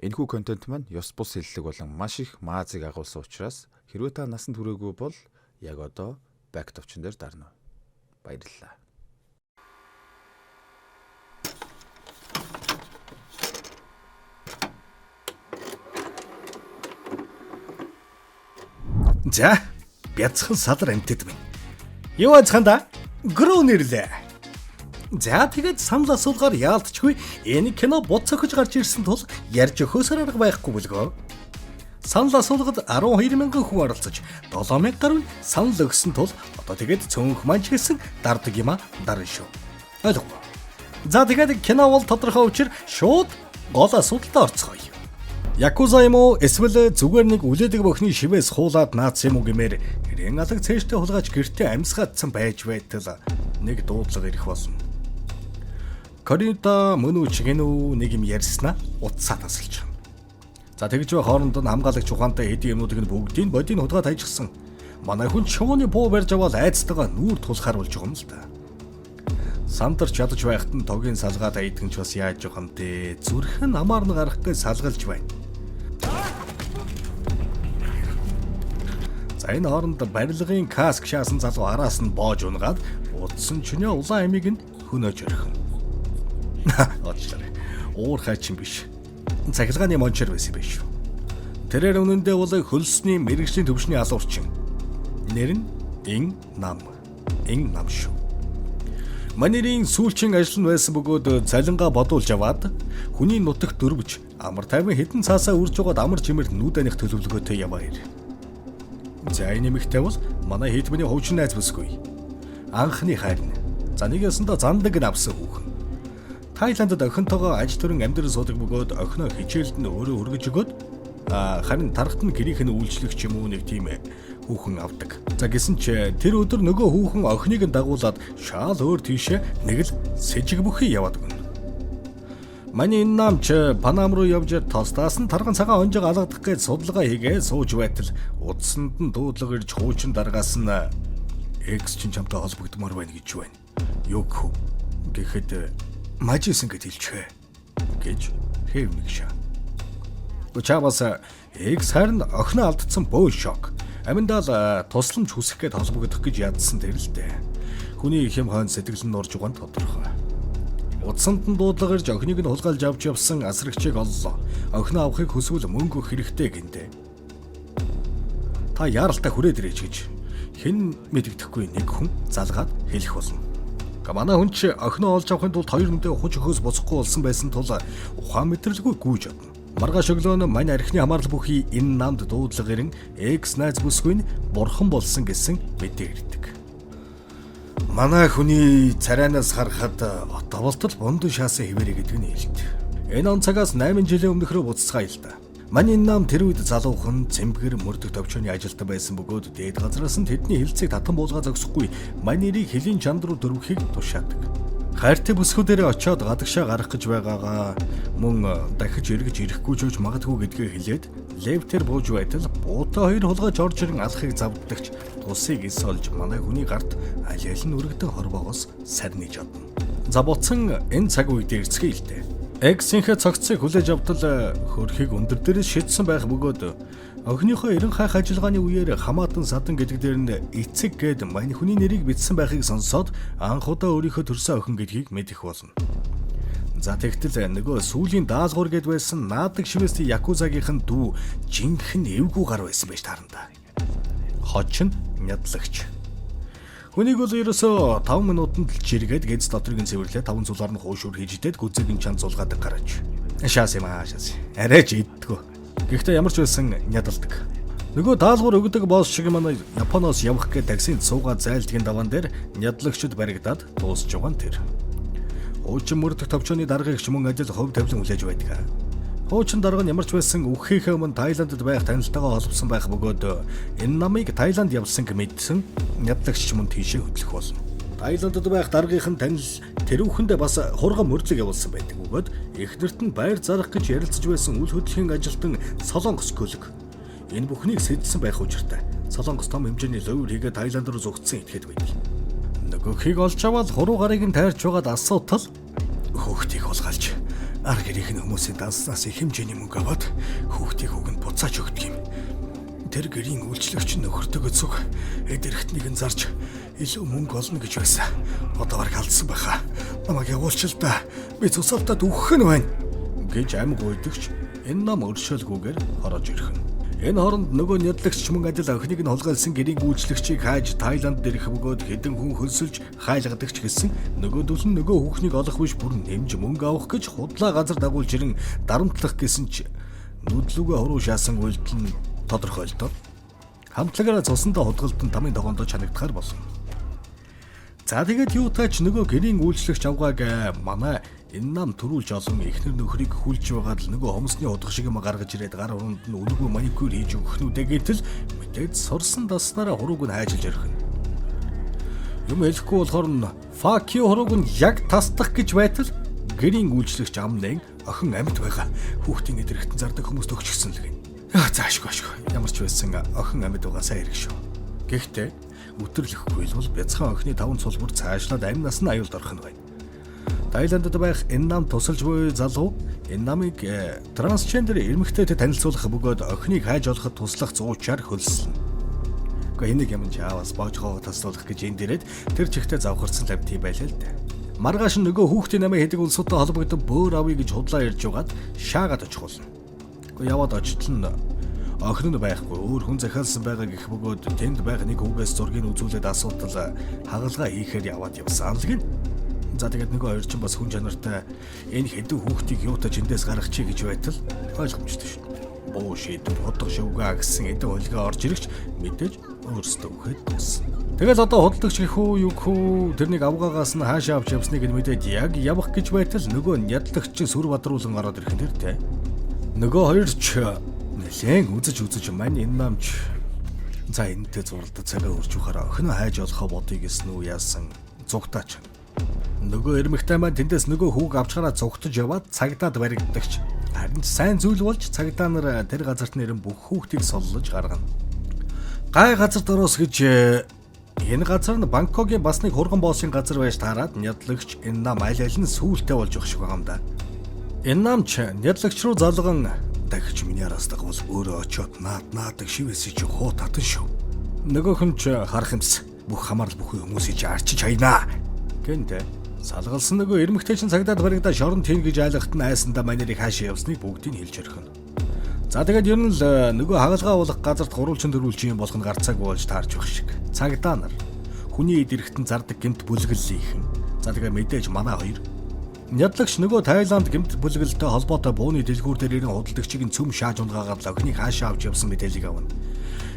Энэхүү контент маань ёс бус хэллэг болон маш их маазыг агуулсан учраас хэрвээ та насанд хүрээгүй бол яг одоо back товчон дээр дарна. Баярлалаа. За, бяцхан салар амтд минь. Юу ацханда? Грөө нэрлээ. За тэгээд санал асуулгаар яалтчгүй энэ кино буцаахж гарч ирсэн тул ярьж өгөхөөсөр арга байхгүй бүлгөө. Санал асуулгад 12,000 хүн оролцож 7,000 гаруй санал өгсөн тул одоо тэгээд цөөнх манч гэсэн дардаг юм а дарна шүү. Ойлгов. За тэгээд кино бол тодорхой учир шууд гол асуултад орцгоё. Якуза юм уу эсвэл зүгээр нэг үлээдэг бохны шивээс хуулаад наац юм уу гэмээр хэрэн алга цээжтэй хулгайч гэртээ амьсгаадсан байж байтал нэг дуудлага ирэх болно. Корита мөн үчгэнүү нэг юм ярьснаа утсаа тасалж. За тэгж бай хооронд нь хамгаалагч ухаантай хэдийн юмнуудыг нь бүгдийг бодийн хулгайд хайжсан. Манай хүн шууны буу барьж аваад айцтайгаа нүүр тулхааруулж байгаа юм л да. Сандарч ядаж байхад нь тогийн салгаад айдган ч бас яаж жоох юм те. Зүрхэн амаар нь гарах гэж салгалж байна. За энэ хооронд барилгын каск шаасан залуу араас нь боож унгаад удсан чиний улаан амийг нь хөнөөж орхив. Очлаа. Уур хайчин биш. Цахилгааны мончор байсан биш шүү. Тэрээр үнэндээ бол хөлсний мэрэгжлийн төвшний алуурчин. Нэр нь Ин нам шүү. Манерийн сүүлчийн ажил нь байсан бөгөөд цалингаа бодуулж аваад хүний нутагт дөрвж амар тайван хідэн цаасаа үрж байгаад амар чимэрт нүд аних төлөвлөгөөтэй яваа ир. За энэ нэмэгтэй бол манай хитмэний хуучин найз бүсгүй. Анхны хайрн. За нэг ясандаа зандаг авсан хүүхэн. Тайландд охинтойгоо аж төрөн амьдрал суудаг бөгөөд охиноо хичээлд нь өөрөө өргөж өгөөд харин тархт нь гэрийнх нь үйлчлэгч юм уу нэг тийм хүүхэн авдаг. За гэсэн ч тэр өдөр нөгөө хүүхэн охиныг нь дагуулад шаал өөр тийшээ нэг л сэжиг бүхий яваад гэнэ. Маний энэ намч Панам руу явж тостаас нь тарган цагаан онжиг алгадах гэж судалгаа хийгээ сууж байтал удсанд нь дуудлага ирж хуучин даргаас нь X чин чамтай холбогдмоор байна гэж байна. Юу гэх гэхэд мажисэн гэж хэлчихвэ гэж хэвнэг шаа. Учаавас X харин охиноо алдсан бөө шок. Аминдаа тусламж хүсэх гээд холбогдох гэж ядсан тэр л дээ. Хүний их юм хойно сэтгэл нь нурж байгаа нь тодорхой. Удсанд нь дуудлага ирж охиныг нь хулгайлж авч явсан асрагчийг оллоо. Охиноо авахыг хүсвэл мөнгө өгөх хэрэгтэй гинэ. Та яаралтай хүрээд ирээч гэж хэн мэддэхгүй нэг хүн залгаад хэлэх болно. Манай хүн чи охиноо олж авахын тулд хоёр хүнтэй хуж өхөөс буцахгүй болсон байсан тул ухаан мэдрэлгүй гүйж авна. Маргааш өглөө нь мань архины хамаарал бүхий энэ намд дуудлага ирэн X найз бүсгүй нь бурхан болсон гэсэн мэдээ ирдэг. Манай хүний царайнаас харахад отоволтол бондон шаасан хിവэрэ гэдэг нь хэлт. Энэ он цагаас 8 жилийн өмнөх рүү буццгаая л да. Маний нам тэр үед залуухан цэмбгэр мөрдөх төвчөөний ажилтан байсан бөгөөд дээд газраас нь тэдний хилцийг татан буулгаа зогсохгүй манийрийг хөлийн чанд руу дөрвөхийг тушаадаг. Хайртай бүсгүүдээр очиод гадагшаа гарах гэж байгаагаа мөн дахиж эргэж ирэхгүй ч магадгүй гэдгээ хэлээд левтер бууж байтал буутай хоёр хулгайч орж ирэн алхахыг завддагч тусыг ис олж манай хүний гарт аль аль нь өргөдөн хорвоогоос сарниж авна. За буцсан энэ цаг үед ирцгээе л дээ. X-ийнхээ цогцыг хүлээж автал хөрхийг өндөр дээрээс шидсэн байх бөгөөд охиныхоо эрен хайх ажиллагааны үеэр хамаатан садан гэдэг дээр нь эцэг гээд мань хүний нэрийг бичсэн байхыг сонсоод анх удаа өөрийнхөө төрсөн охин гэдгийг мэдэх болно. За тэгтэл нөгөө сүүлийн даалгавар гээд байсан наадаг шивээс Якузагийнхэн дүү жинхэнэ эвгүй гар байсан байж таарна. Хоч нь нядлагч. Хүнийг бол ерөөсөө 5 минутанд л жиргээд гэц дотрыг нь цэвэрлээ 5 цулаар нь хуушуур хийж идээд гүзэг нь чанд зулгаадаг гараач. Шаас юм аа шаас. Арайч иддгөө. Гэхдээ ямар ч байсан нядалдаг. Нөгөө даалгавар өгдөг босс шиг манай Японоос явах гээд таксинд суугаад зайлдгийн даван дээр нядлагчд баригдаад дуусж байгаа нь тэр. Хуучин мөрдөх төвчөөний даргыг мөн ажил хөв тавилан хүлээж байдаг. Хуучин дарга нь ямар ч байсан үххийнхээ өмнө Тайландд байх танилтайгаа холбосон байх бөгөөд энэ намыг Тайланд явсан мэдсэн нядлагч мөн тийшээ хөдлөх болно. Тайландд байх даргийнхан танил тэрүүхэндээ бас хурган мөрдлөг явуулсан байдаг бөгөөд эхнэрт нь байр зарах гэж ярилцж байсан үл хөдлөхийн ажилтан Солонгос көлөг. Энэ бүхнийг сэдсэн байх учиртай. Солонгос том хэмжээний ловер хийгээд Тайланд руу зүгтсэн этгээд байдаг. Нөгөөхийг олж аваад хуруу гарыг нь тайрч байгаад асуудал хөөхтийг хулгайлж Ар гэрийнх нь хүмүүсийн данснаас их хэмжээний мөнгө аваад хүүхдийг үгэнд буцааж өгдөг юм. Тэр гэрийн үйлчлэгч нөхөртөө зүг эд эрхтнийг нь зарж илүү мөнгө олно гэж байсан. Одоо бараг алдсан байхаа. Намайг явуулчил да. Би цусалтад үхэх нь байна гэж амиг уйдагч энэ нам өршөөлгүйгээр орж ирхэн. Энэ хооронд нөгөө нядлагч мөн адил охиныг нь хулгайлсан гэрийн үйлчлэгчийг хайж Таиланд дээрх бөгөөд хэдэн хүн хөлсөлж хайлгадагч гэсэн нөгөөдөл нь нөгөө хүүхнийг олох биш бүр нэмж мөнгө авах гэж худлаа газар дагуулж ирэн дарамтлах гэсэн ч нүдлүгэ хуруу шаасан үйлдэл нь тодорхойлдоо. Хамтлагаараа цусандаа худгалдан тамийн тогоондоо чанагдахаар болсон. За тэгээд юу таач нөгөө гэрийн үйлчлэгч авгааг манай энэ нам төрүүлж олон ихнэр нөхрийг хүлж байгаад л нөгөө хомсны удах шиг юм гаргаж ирээд гар уранд нь өлгөө маникюр хийж өгөх нүдэ гэтэл мэдээд сурсан даснараа хурууг нь хайжилж ирхэн. Юм хэлэхгүй болохоор нь fuck you хурууг нь яг тасдах гэж байтал гэрийн үйлчлэгч амнын охин амьд байгаа хүүхдийн эдэрхтэн зардаг хүмүүст өгчихсөн л гин. Заашгүй. Ямар ч байсан охин амьд байгаа сайн хэрэг шүү. Гэхдээ өтрлөхгүй л бол бяцхан охины 5 цулбар цаашлаад амь нас нь аюулд орох нь байна. Таиландд байх энэ нам тусалж буй залуу энэ намыг трансгендер эмэгтэйтэй танилцуулах бөгөөд охиныг хайж олоход туслах зуучаар хөлслөн. Гэхдээ энийг юм чаавас боожгоо таслуулах гэж энд ирээд тэр чихтэй завхарсан лав тийм байлаа л дээ. Маргааш нөгөө хүүхдийн намын хэдэг улсуудтай холбогдсон бөөр авъя гэж худлаа ярьж угаад шаагаад очих болно. Гэхдээ яваад очтол нь охин нь байхгүй өөр хүн захиалсан байгаа гэх бөгөөд тэнд байх нэг хүүгээс зургийг үзүүлээд асуудал хагалгаа хийхээр яваад явсан л гин. За тэгээд нөгөө хоёр ч бас хүн чанартай энэ хэдэн хүүхдийг юутаж эндээс гаргачих гэж байтал ойлгомжтой шүү. Буу шийдвэр худах шивгээ гэсэн эдэн хөлгөө орж ирэгч мэдээж өөрсдөө үхэд болсон. Тэгэл одоо худалдагч гэх үү юу гэх үү тэрнийг авгаагаас нь хаашаа авч явсныг нь мэдээд яг явах гэж байтал нөгөө нядлагч сүр бадруулан ороод ирэх нэр тэ. Нөгөө хоёр ч нэлээд үзэж мань энэ намч за энэтэй зурлаад цагаа өрж ухаараа охин хайж олохоо бодъё гэсэн үү яасан зугтаач. Нөгөө эрмэгтэй маань тэндээс нөгөө хүүг авчгараа цугтаж яваад цагдаад баригддагч. Харин сайн зүйл болж цагдаа нар тэр газарт нэрэн бүх хүүхдийг соллож гаргана. Гай газарт ороос гэж энэ газар нь Бангкокийн бас нэг хурган боссын газар байж таарад нядлагч энэ нам аль аль нь сүултээ болж өгөх шиг байгаа юм да. Энэ нам ч нядлагч руу залган дахиж миний араас дагвал өөрөө очиод наадаг шивэсий чи хуу татан шүү. Нөгөөх нь ч харах юмс бүх хамаарл бүхий хүмүүсийг арчиж хайнаа. Гэнтэй салгалсан нөгөө эрмэгтэй чинь цагдаад баригдаа шорон тийм гэж айлгахт нь айсандаа манерыг хаашаа явсныг бүгдийг хэлж өрхөн. За тэгээд ер нь л нөгөө хагалгаа уулах газарт гурвалжин төрүүлж юм болох нь гарцааг болж таарч байх шиг. Цагдаа нар хүний эд эрэхтэн зардаг гэмт бүлгэллээ ихэн. За тэгээд мэдээж манай хоёр нядлагч нөгөө Таиланд гэмт бүлгэлтэй холбоотой бууны дэлгүүр дээр ирэн худалдагчийг нь цөм шааж унгаагаад охиныг хаашаа авч явсан мэдээллийг авна.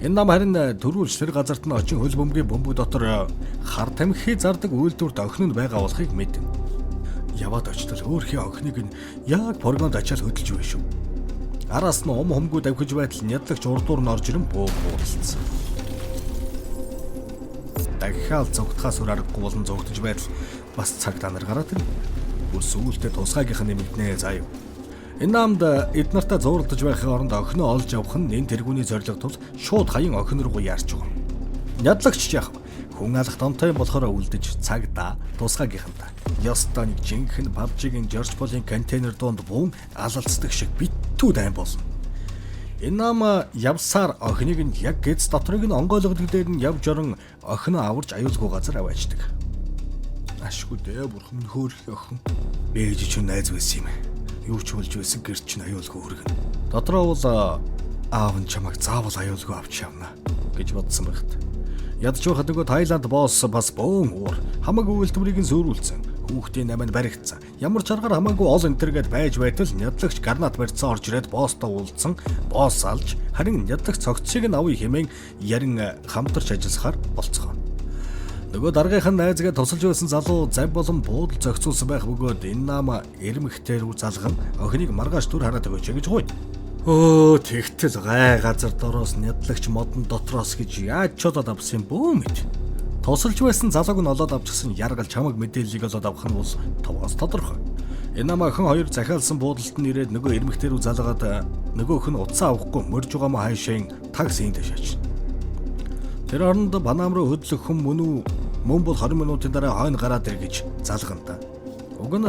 Энэ нам харин төрүүлж тэр газарт нь очин хөл бөмбөгийн бөмбөг дотор хар тамхи зардаг үйлдвэрт охин нь байгаа болохыг мэднэ. Яваад очтол өөрхийн охиныг нь яг програмд ачаал хөдөлж байна шүү. Араас нь хумгүй давхиж байтал нядлагч урдуур нь орж ирэн буулцсан. Дахиад зогтхаас өөр аргагүй болон зогтож байтал бас цаг данар гараад ирнэ. Бүр сүүлдээ тусгаагийнх нь нэмэгднэ заа юу. Энэ намд эднэртээ зууралдаж байхын оронд охиноо олж явах нь энэ тэргүүний зорилго тул шууд хаян охин руу яарч байгаа. Нядлагч яах вэ? Хүн алах донтой болохоор үлдэж цагдаа тусгаагийнхантай. Ёстой нэг жинхэнэ PUBG-ийн George Paul-ийн контейнер доонд буун алалцдаг шиг битүү дайн болно. Энэ нам явсаар охиныг нь яг гэц дотрыг нь онгойлгодог дээр нь явж орон охиноо аварж аюулгүй газар аваачдаг. Ашгүй дээ бурхан хөөрх охин. Ээж чинь найз байсан юм. Юу ч болж байсан гэр чинь аюулгүй хүргэн. Дотроо бол аав нь чамайг заавал аюулгүй авч явна гэж бодсон багт. Ядч байхад нөгөө Таиланд босс бас бөөн уур хамаагүй үйлдвэрийг нь зөөрүүлсэн. Хүүхдийн намайг баригдсан. Ямар ч аргаар хамаагүй ол энтергээд байж байтал нядлагч гарнат барьцсан орж ирээд босстой уулзсан. Босс алж харин нядлагч цогцыг нь авъя хэмээн ярин хамтарч ажиллахаар болцгоо. Нөгөө даргийнхын найзгаа тусалж байсан залуу зав болон буудал зохицуулсан байх бөгөөд энэ нам эрмэгтэй рүү залган охиныг маргааш түр хараад өгөөч гэж гуйд. Тэгтэл гай газар дороос нядлагч модон дотроос гэж яаж ч удаад авсан бөө мэд. Тусалж байсан залууг нь олоод авчихсан яргал чамаг мэдээллийг олоод авах нь бол товоос тодорхой. Энэ нам охин хоёр захиалсан буудалд нь ирээд нөгөө эрмэгтэй рүү залгаад нөгөөх нь утсаа авахгүй морж байгаа маа хайшийн таксинд шаачна. Тэр оронд Панам руу хөдлөх хүн мөн бол 20 минутын дараа хойно гараад ир гэж залгана та. Уг нь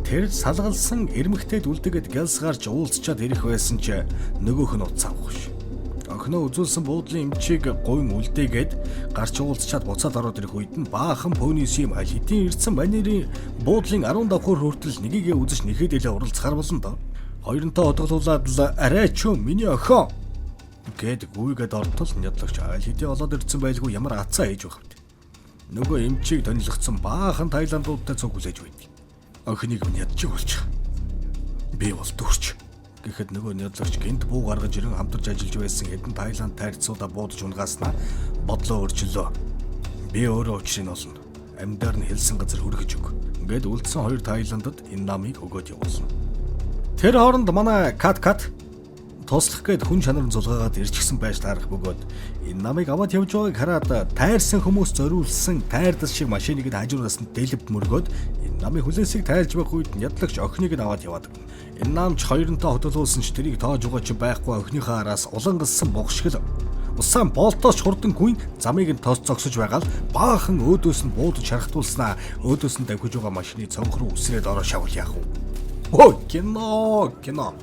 тэр салгалсан эрмэгтэйд үлдэгэд гэлс гарч уулзчаад ирэх байсан ч нөгөөх нь утас авахгүй ш. Охиноо үзүүлсэн буудлын эмчийг говийн үлдээгээд гарч уулзчаад буцаад ороод ирэх үед нь баахан пөнис юм аль хэдийн ирсэн манерийн буудлын 10 давхар хүртэл нэгийгээ үзэж нэхэдэлээ уралцахаар болно доо. Хоёрынтой одоглуулаад л арай ч юм миний охин гэд гүйгээд ортол ядлагч аль хэдийн олоод ирсэн байлгүй ямар атсаа хийж байх вэ? Нөгөө эмчийг тонилгоцсон баахан тайландуудтай цуг хүлээж байдаг. Охиныг минь ядчих болж. Би бол дүрч. Гэхэд нөгөө ядлагч гинт буу гаргаж ирэн хамтарч ажиллаж байсан хэдэн Тайланд тайрцуудаа буудаж унгааснаа бодлоо өөрчлөө. Би өөрөө учрыг олно. Амьдаар нь хэлсэн газар хүргэж өг. Ингээд үлдсэн хоёр Тайландд энэ намыг өгөөд явуулсан. Тэр хооронд манай кат туслах гээд хүн чанарын зулгаагаад ирчихсэн байж таарах бөгөөд энэ намыг аваад явж байгааг хараад тайрсан хүмүүс зориулсан тайрдас шиг машиныг хажуураас нь дэлб мөргөөд энэ намын хүлээсийг тайлж байх үед ядлагч охиныг нь аваад яваад. Энэ намч хоёрынтой хөдөлгүүлсэн ч тэрийг тоож угаач байхгүй охиныхоо араас улан галсан богшгэл усаан болтооч хурдан гүйн замыг нь тос зогсож байгаа л баахан өөдөөс нь буудаж шархтуулснаа өөдөөс нь давхиж байгаа машины цонх руу үсрээд ороо шавал яах вэ? Оо кино.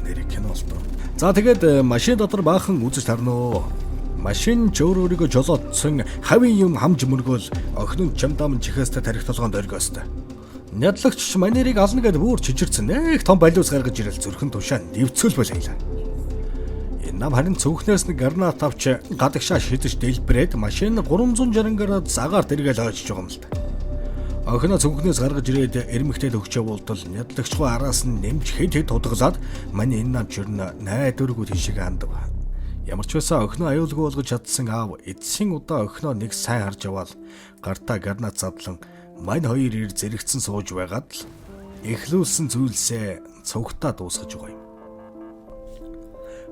Нэр кино л тоо. За тэгээд машин дотор баахан үзэж тарноо. Машин ч өөрийгөө жолоодсон хавийн юм хамж мөргөөл охин нь чамдам чихээстэй тарих толгоонд оргиостой. Ядлагч манерыг ална гэдээ бүр чичирсэн. Нэг том балиус гаргаж ирэл зүрхэн тушаа нэвцүүлбэл хаялаа. Энэ нам харин цөвхнээс нэг гранат авч гадагшаа шидэж дэлбрээд машин 360 градус агаар тэргээл ойчж байгаа юм л да. Охиноо цөвхнээс гаргаж ирээд эрмэгтэйд өгч явуулдал ядлагчгүй араас нь нэмж хэд тудгалаад маний энэ нам чирн найдваргүй тийшээ хандав. Ямар ч байсан охиноо аюулгүй болгож чадсан аав эцсийн удаа охиноо нэг сайн харж аваад гартаа гранат задлан мань хоёр ир зэрэгцэн сууж байгаад л эхлүүлсэн зүйлсээ цогтаа дуусгаж байгаа юм.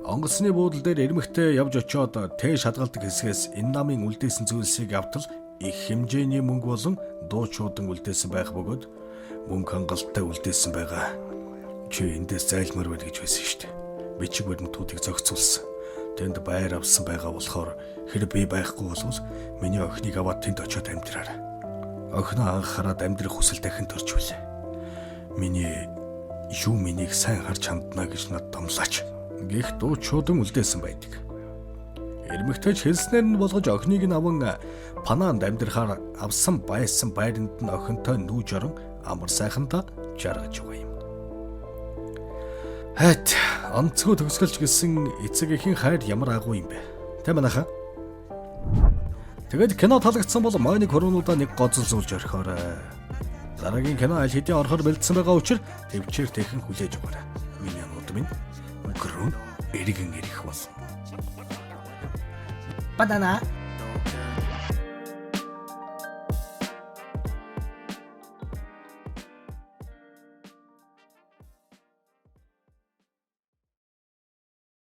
Онгоцны буудлын дээр эрмэгтэй явж очиод тэ шалгалдаг хэсгээс энэ намын үлдээсэн зүйлсийг автал их хэмжээний мөнгө болон дуучуудан үлдээсэн байх бөгөөд мөнгө хангалттай үлдээсэн байгаа. Чи эндээс зайлмаар байна гэж байсан шүү дээ. Бичиг баримтуудыг зохицуулсан. Тэнд байр авсан байгаа болохоор хэрэг би байхгүй болвол миний охиныг аваад тэнд очиод амьдраарай. Охиноо анх хараад амьдрах хүсэл дахин төрж билээ. Минийг сайн харж хандна гэж над домлаач. Гэх дуучуудан үлдээсэн байдаг. Эрмэгтэйч хэлснээр нь болгож охиныг нь аван панаанд амьдрахаар авсан байсан байранд нь охинтой нүүж орон амар сайхандаа жаргаж байгаа юм. Хайт онцгой төгсгөлж гисэн эцэг эхийн хайр ямар агуу юм бэ? Тэ манайхаа. Тэгэд кино таалагдсан бол майны хөрөөнүүдаа нэг гоцолзуулж орхиорой. Дараагийн кино аль хэдийн орохоор бэлдсэн байгаа учраас төвчээр тэхэн хүлээж өгөөрэй. Миний анууд минь гөрөн эргэн ирэх болсон. Badana.